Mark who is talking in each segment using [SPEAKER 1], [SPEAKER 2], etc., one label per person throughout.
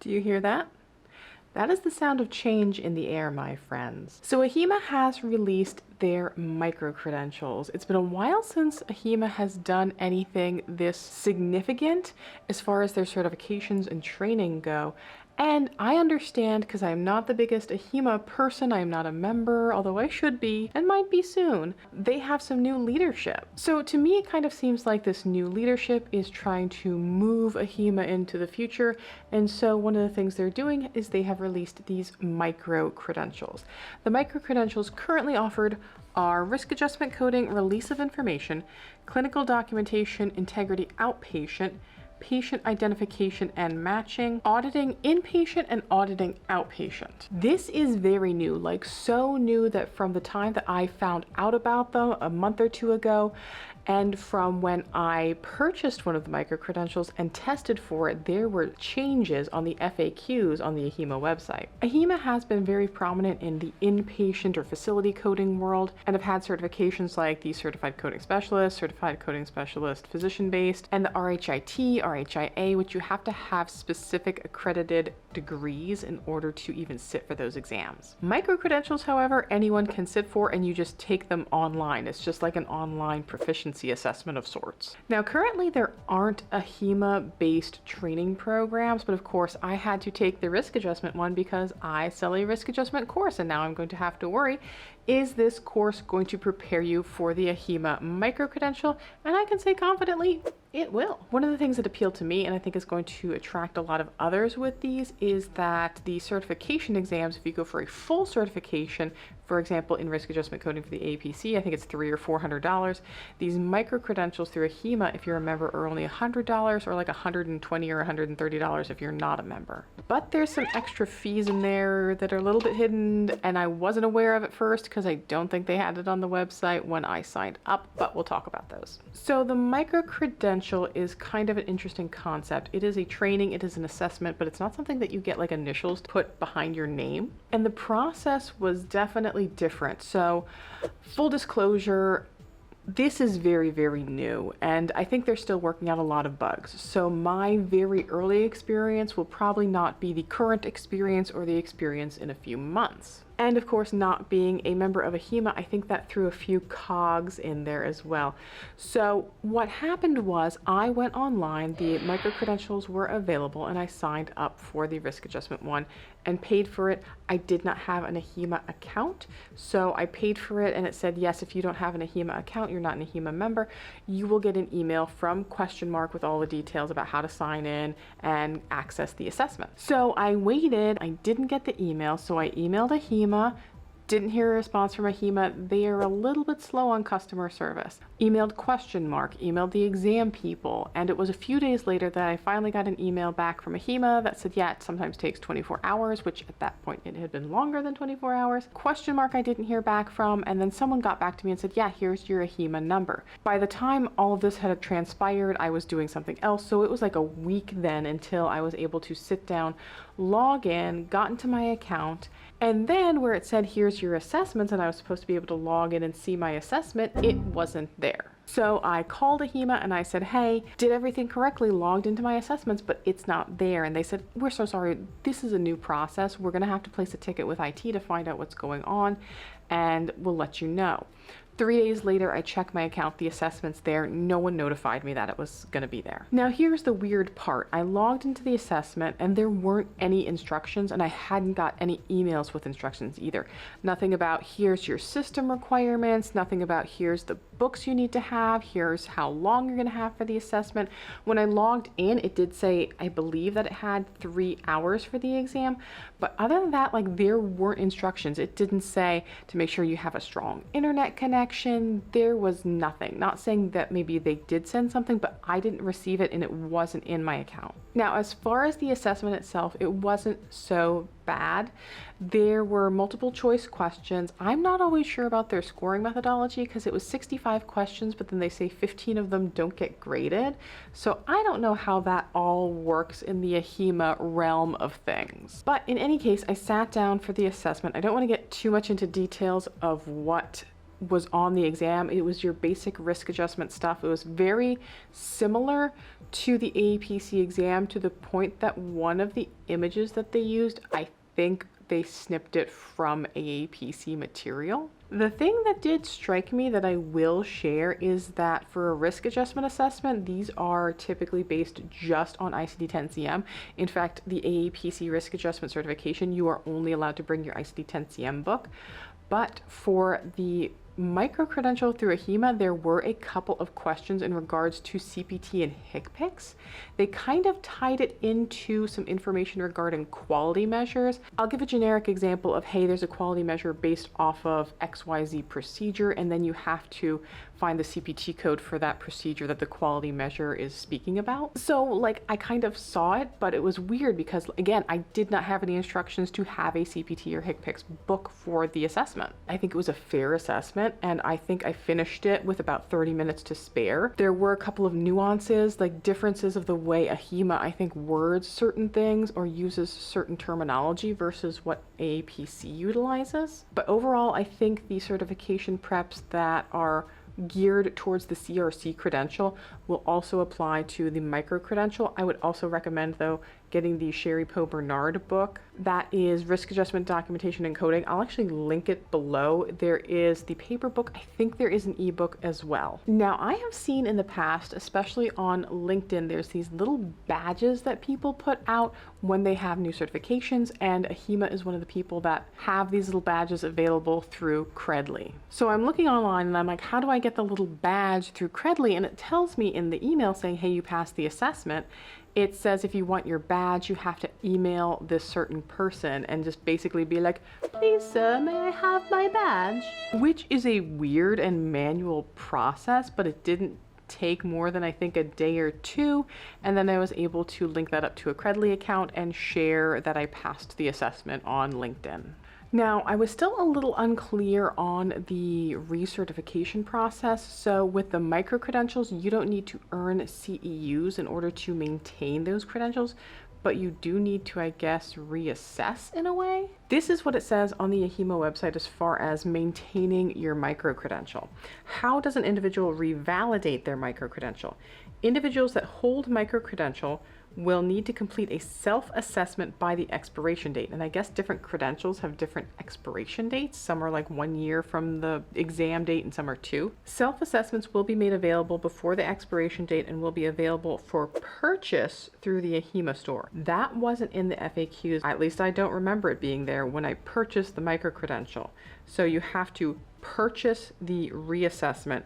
[SPEAKER 1] Do you hear that? That is the sound of change in the air, my friends. So AHIMA has released their micro-credentials. It's been a while since AHIMA has done anything this significant as far as their certifications and training go. And I understand, because I'm not the biggest AHIMA person, I'm not a member, although I should be, and might be soon. They have some new leadership. So to me, it kind of seems like this new leadership is trying to move AHIMA into the future. And so one of the things they're doing is they have released these micro-credentials. The micro-credentials currently offered are risk adjustment coding, release of information, clinical documentation, integrity outpatient, patient identification and matching, auditing inpatient, and auditing outpatient. This is very new, like so new that from the time that I found out about them a month or two ago, and from when I purchased one of the micro-credentials and tested for it, there were changes on the FAQs on the AHIMA website. AHIMA has been very prominent in the inpatient or facility coding world and have had certifications like the Certified Coding Specialist, Certified Coding Specialist Physician-Based, and the RHIT, RHIA, which you have to have specific accredited degrees in order to even sit for those exams. Micro-credentials, however, anyone can sit for, and you just take them online. It's just like an online proficiency assessment of sorts. Now, currently there aren't AHIMA-based training programs, but of course I had to take the risk adjustment one because I sell a risk adjustment course, and now I'm going to have to worry, is this course going to prepare you for the AHIMA micro-credential? And I can say confidently, it will. One of the things that appealed to me, and I think is going to attract a lot of others with these, is that the certification exams, if you go for a full certification, for example, in risk adjustment coding for the AAPC, I think it's $300 or $400. These micro-credentials through AHIMA, if you're a member, are only $100 or like $120 or $130 if you're not a member. But there's some extra fees in there that are a little bit hidden, and I wasn't aware of at first because I don't think they had it on the website when I signed up, but we'll talk about those. So the micro-credential is kind of an interesting concept. It is a training, it is an assessment, but it's not something that you get like initials put behind your name. And the process was definitely different. So full disclosure, this is very, very new, and I think they're still working out a lot of bugs. So my very early experience will probably not be the current experience or the experience in a few months. And of course, not being a member of AHIMA, I think that threw a few cogs in there as well. So what happened was I went online, the micro-credentials were available, and I signed up for the risk adjustment one and paid for it. I did not have an AHIMA account, so I paid for it, and it said, yes, if you don't have an AHIMA account, you're not an AHIMA member, you will get an email from ? With all the details about how to sign in and access the assessment. So I waited, I didn't get the email, so I emailed AHIMA, didn't hear a response from AHIMA. They are a little bit slow on customer service. Emailed ? Emailed the exam people, and it was a few days later that I finally got an email back from AHIMA that said, yeah, it sometimes takes 24 hours, which at that point it had been longer than 24 hours. ? I didn't hear back from, and then someone got back to me and said, yeah, here's your AHIMA number. By the time all of this had transpired, I was doing something else, so it was like a week then until I was able to sit down, log in, got into my account, and then where it said, here's your assessments, and I was supposed to be able to log in and see my assessment, it wasn't there. So I called AHIMA and I said, hey, did everything correctly, logged into my assessments, but it's not there. And they said, we're so sorry, this is a new process. We're gonna have to place a ticket with IT to find out what's going on, and we'll let you know. 3 days later, I checked my account, the assessment's there. No one notified me that it was gonna be there. Now here's the weird part. I logged into the assessment and there weren't any instructions, and I hadn't got any emails with instructions either. Nothing about here's your system requirements, nothing about here's the books you need to have, here's how long you're gonna have for the assessment. When I logged in, it did say, I believe that it had 3 hours for the exam, but other than that, like, there weren't instructions. It didn't say to make sure you have a strong internet connection. There was nothing. Not saying that maybe they did send something, but I didn't receive it and it wasn't in my account. Now, as far as the assessment itself, it wasn't so bad. There were multiple choice questions. I'm not always sure about their scoring methodology because it was 65 questions, but then they say 15 of them don't get graded. So I don't know how that all works in the AHIMA realm of things. But in any case, I sat down for the assessment. I don't want to get too much into details of what was on the exam. It was your basic risk adjustment stuff. It was very similar to the AAPC exam, to the point that one of the images that they used, I think they snipped it from AAPC material. The thing that did strike me that I will share is that for a risk adjustment assessment, these are typically based just on ICD-10-CM. In fact, the AAPC risk adjustment certification, you are only allowed to bring your ICD-10-CM book. But for the micro-credential through AHIMA, there were a couple of questions in regards to CPT and HCPCS. They kind of tied it into some information regarding quality measures. I'll give a generic example of, hey, there's a quality measure based off of XYZ procedure, and then you have to find the CPT code for that procedure that the quality measure is speaking about. So like, I kind of saw it, but it was weird because, again, I did not have any instructions to have a CPT or HCPCS book for the assessment. I think it was a fair assessment, and I think I finished it with about 30 minutes to spare. There were a couple of nuances, like differences of the way AHIMA, I think, words certain things or uses certain terminology versus what AAPC utilizes. But overall, I think the certification preps that are geared towards the CRC credential will also apply to the micro-credential. I would also recommend, though, getting the Sherry Poe Bernard book. That is Risk Adjustment Documentation and Coding. I'll actually link it below. There is the paper book. I think there is an ebook as well. Now, I have seen in the past, especially on LinkedIn, there's these little badges that people put out when they have new certifications, and AHIMA is one of the people that have these little badges available through Credly. So I'm looking online and I'm like, how do I get the little badge through Credly? And it tells me in the email saying, hey, you passed the assessment. It says if you want your badge, you have to email this certain person and just basically be like, please sir, may I have my badge? Which is a weird and manual process, but it didn't take more than I think a day or two, and then I was able to link that up to a Credly account and share that I passed the assessment on LinkedIn. Now, I was still a little unclear on the recertification process. So with the micro-credentials, you don't need to earn CEUs in order to maintain those credentials, but you do need to, I guess, reassess in a way. This is what it says on the AHIMA website as far as maintaining your micro-credential. How does an individual revalidate their micro-credential? Individuals that hold micro-credential will need to complete a self-assessment by the expiration date. And I guess different credentials have different expiration dates. Some are like 1 year from the exam date and some are 2. Self-assessments will be made available before the expiration date and will be available for purchase through the AHIMA store. That wasn't in the FAQs. At least I don't remember it being there when I purchased the micro-credential. So you have to purchase the reassessment.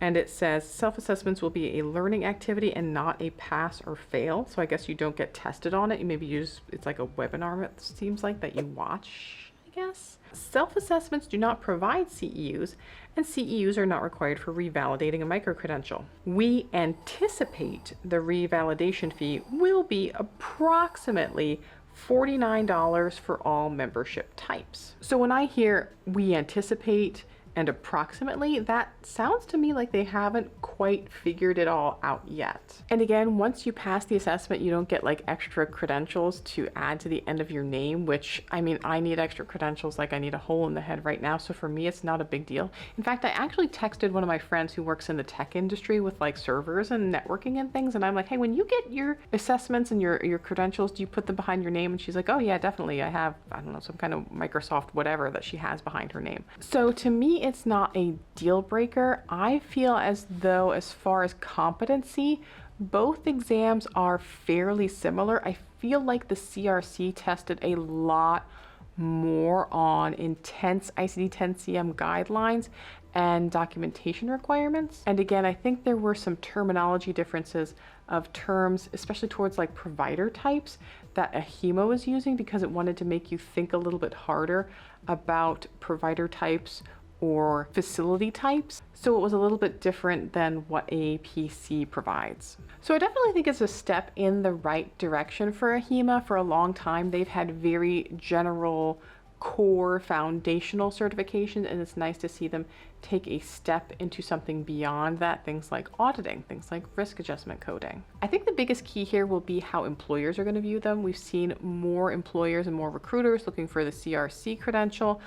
[SPEAKER 1] And it says self-assessments will be a learning activity and not a pass or fail. So I guess you don't get tested on it. You maybe use, it's like a webinar, it seems like, that you watch, I guess. Self-assessments do not provide CEUs, and CEUs are not required for revalidating a micro-credential. We anticipate the revalidation fee will be approximately $49 for all membership types. So when I hear we anticipate and approximately, that sounds to me like they haven't quite figured it all out yet. And again, once you pass the assessment, you don't get like extra credentials to add to the end of your name, which, I mean, I need extra credentials like I need a hole in the head right now. So for me, it's not a big deal. In fact, I actually texted one of my friends who works in the tech industry with like servers and networking and things. And I'm like, hey, when you get your assessments and your credentials, do you put them behind your name? And she's like, oh yeah, definitely. I have, I don't know, some kind of Microsoft whatever that she has behind her name. So to me, it's not a deal breaker. I feel as though, as far as competency, both exams are fairly similar. I feel like the CRC tested a lot more on intense ICD-10-CM guidelines and documentation requirements. And again, I think there were some terminology differences of terms, especially towards like provider types, that AHIMA was using because it wanted to make you think a little bit harder about provider types or facility types. So it was a little bit different than what AAPC provides. So I definitely think it's a step in the right direction for AHIMA. For a long time, they've had very general core foundational certifications, and it's nice to see them take a step into something beyond that, things like auditing, things like risk adjustment coding. I think the biggest key here will be how employers are going to view them. We've seen more employers and more recruiters looking for the CRC credential,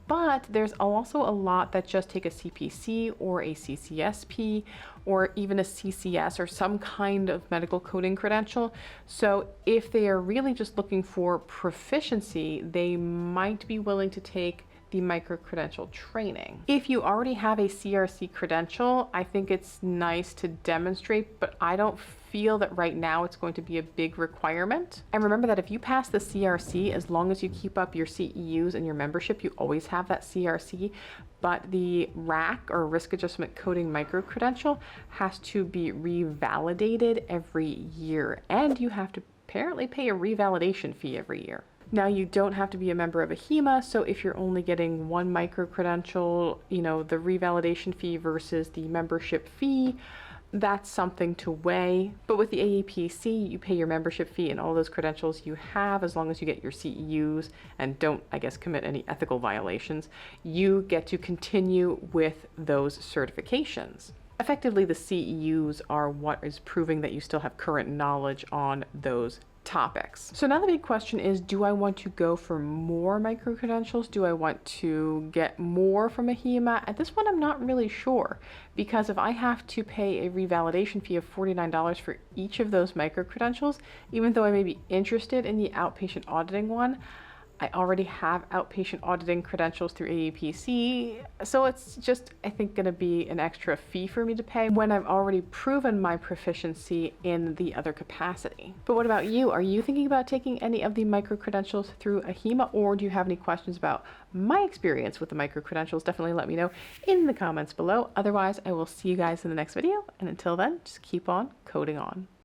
[SPEAKER 1] but there's also a lot that just take a CPC or a CCSP or even a CCS or some kind of medical coding credential. So if they are really just looking for proficiency, they might be willing to take the micro-credential training. If you already have a CRC credential, I think it's nice to demonstrate, but I don't feel that right now it's going to be a big requirement. And remember that if you pass the CRC, as long as you keep up your CEUs and your membership, you always have that CRC. But the RAC, or risk adjustment coding micro-credential, has to be revalidated every year, and you have to apparently pay a revalidation fee every year. Now, you don't have to be a member of AHIMA, so if you're only getting one micro-credential, you know, the revalidation fee versus the membership fee, that's something to weigh. But with the AAPC, you pay your membership fee and all those credentials you have, as long as you get your CEUs and don't, I guess, commit any ethical violations, you get to continue with those certifications. Effectively, the CEUs are what is proving that you still have current knowledge on those topics. So now the big question is, do I want to go for more micro-credentials? Do I want to get more from AHIMA? At this point, I'm not really sure, because if I have to pay a revalidation fee of $49 for each of those micro-credentials, even though I may be interested in the outpatient auditing one, I already have outpatient auditing credentials through AAPC, so it's just, I think, going to be an extra fee for me to pay when I've already proven my proficiency in the other capacity. But what about you? Are you thinking about taking any of the micro-credentials through AHIMA, or do you have any questions about my experience with the micro-credentials? Definitely let me know in the comments below. Otherwise, I will see you guys in the next video, and until then, just keep on coding on.